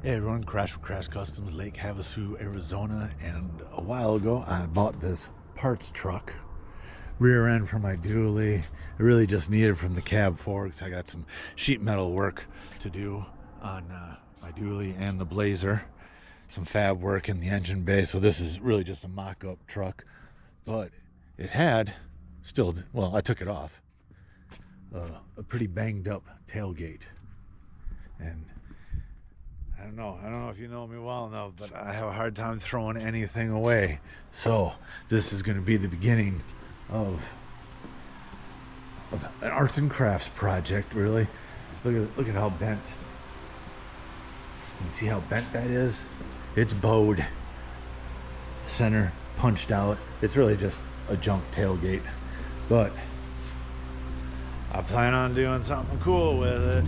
Hey everyone, Crash from Crash Customs, Lake Havasu, Arizona, and a while ago I bought this parts truck, rear end for my dually. I really just need it from the cab forks. I got some sheet metal work to do on my dually and the Blazer, some fab work in the engine bay, so this is really just a mock-up truck, but it had still, well, I took it off, a pretty banged up tailgate. And I don't know if you know me well enough, but I have a hard time throwing anything away. So this is going to be the beginning of an arts and crafts project, really. Look at how bent. You see how bent that is? It's bowed. Center punched out. It's really just a junk tailgate. But I plan on doing something cool with it.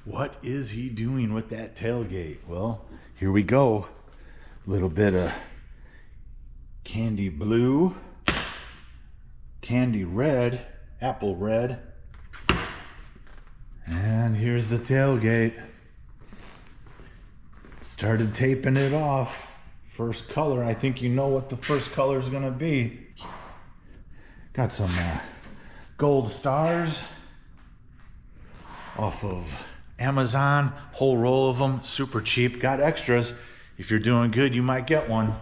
What is he doing with that tailgate? Well, here we go. A little bit of candy blue, candy red, apple red, and here's the tailgate. Started taping it off. First color, I think you know what the first color is gonna be. Got some gold stars off of Amazon, whole roll of them, super cheap. Got extras. If you're doing good, you might get one.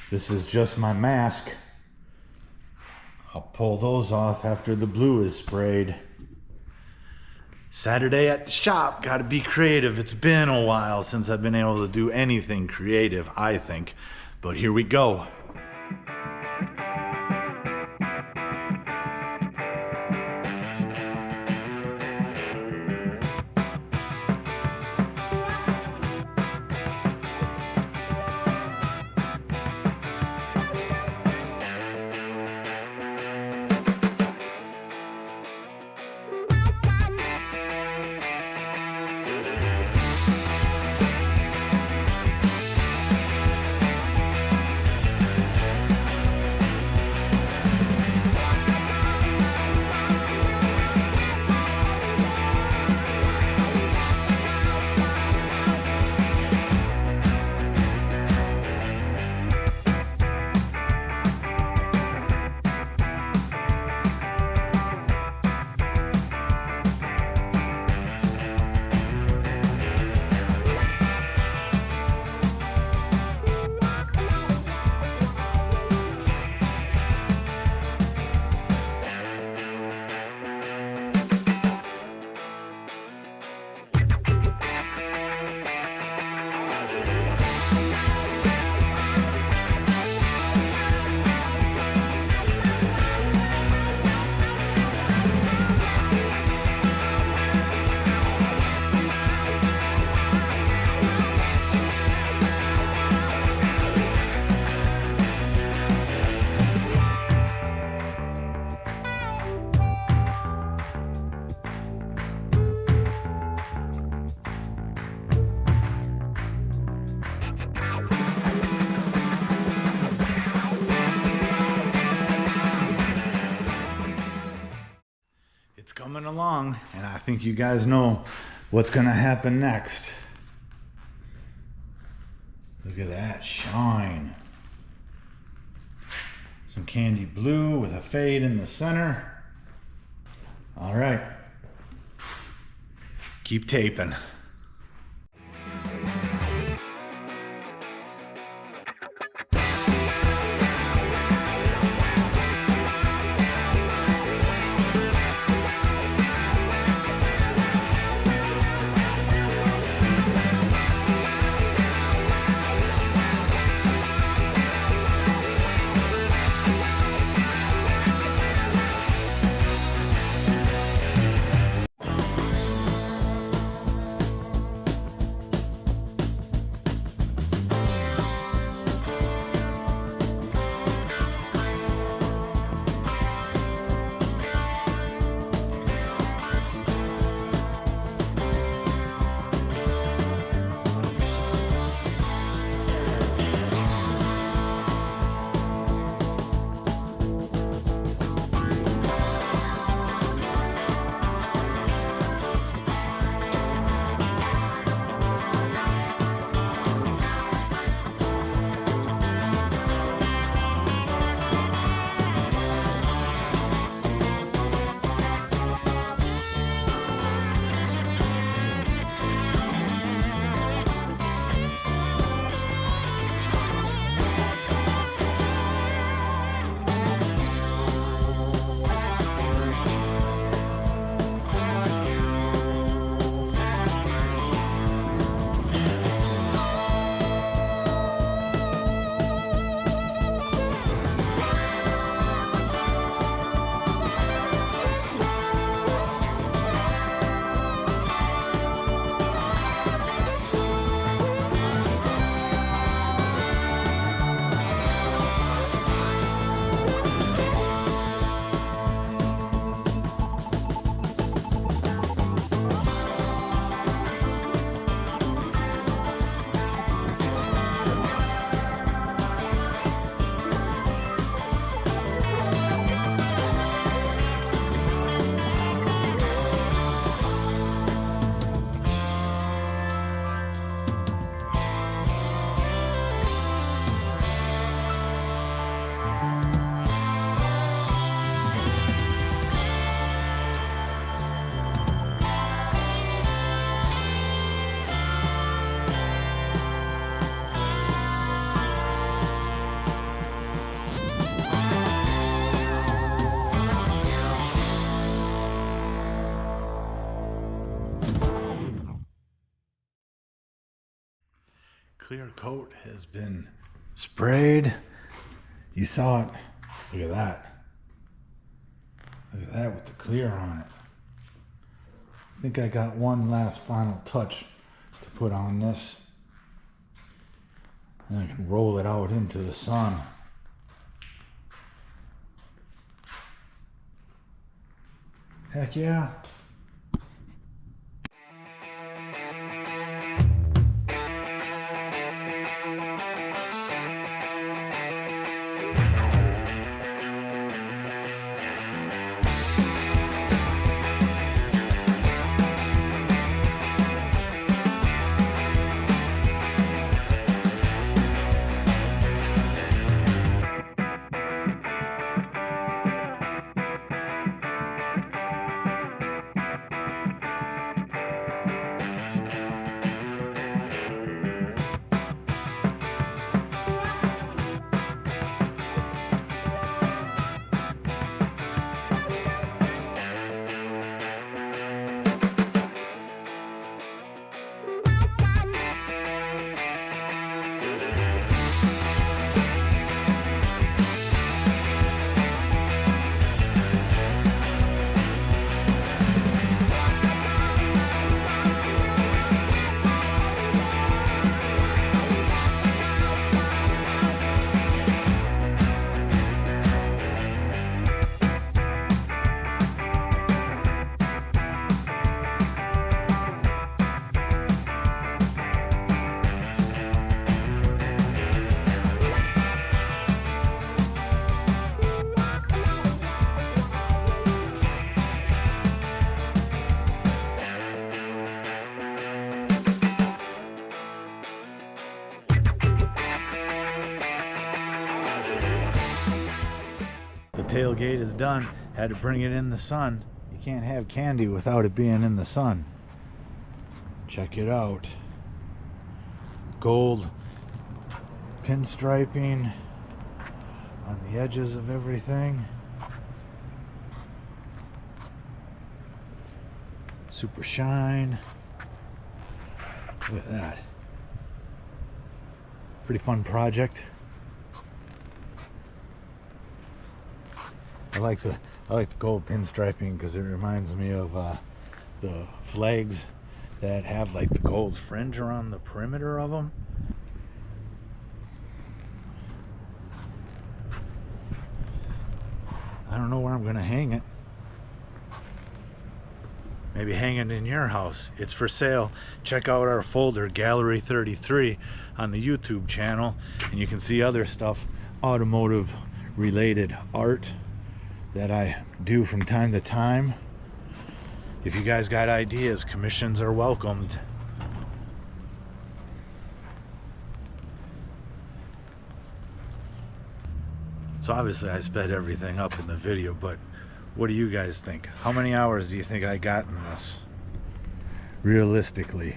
This is just my mask. I'll pull those off after the blue is sprayed. Saturday at the shop, gotta be creative. It's been a while since I've been able to do anything creative, I think. But here we go. It's coming along, and I think you guys know what's gonna happen next. Look at that shine. Some candy blue with a fade in the center. All right, keep taping. clear coat has been sprayed. You saw it. Look at that. Look at that with the clear on it. I think I got one last final touch to put on this. And I can roll it out into the sun. Heck yeah. Tailgate is done. Had to bring it in the sun. You can't have candy without it being in the sun. Check it out. Gold pinstriping on the edges of everything. Super shine. Look at that. Pretty fun project. I like the gold pinstriping because it reminds me of the flags that have like the gold fringe around the perimeter of them. I don't know where I'm gonna hang it. Maybe hang it in your house. It's for sale. Check out our folder, Gallery 33, on the YouTube channel, and you can see other stuff, automotive related art that I do from time to time. If you guys got ideas, commissions are welcomed. So obviously I sped everything up in the video, but what do you guys think? How many hours do you think I got in this? Realistically.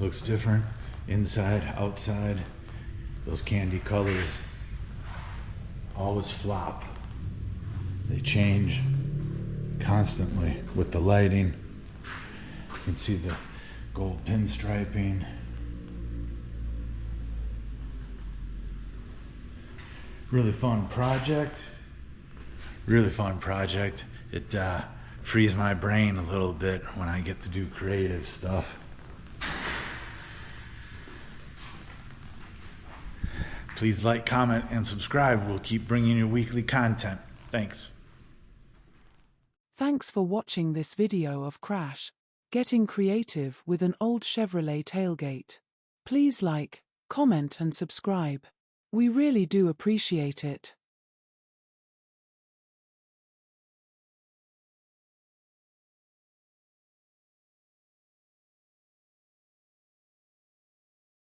Looks different inside, outside. Those candy colors always flop. They change constantly with the lighting. You can see the gold pinstriping. Really fun project. Really fun project. It frees my brain a little bit when I get to do creative stuff. Please like, comment, and subscribe. We'll keep bringing you weekly content. Thanks. Thanks for watching this video of Crash getting creative with an old Chevrolet tailgate. Please like, comment, and subscribe. We really do appreciate it.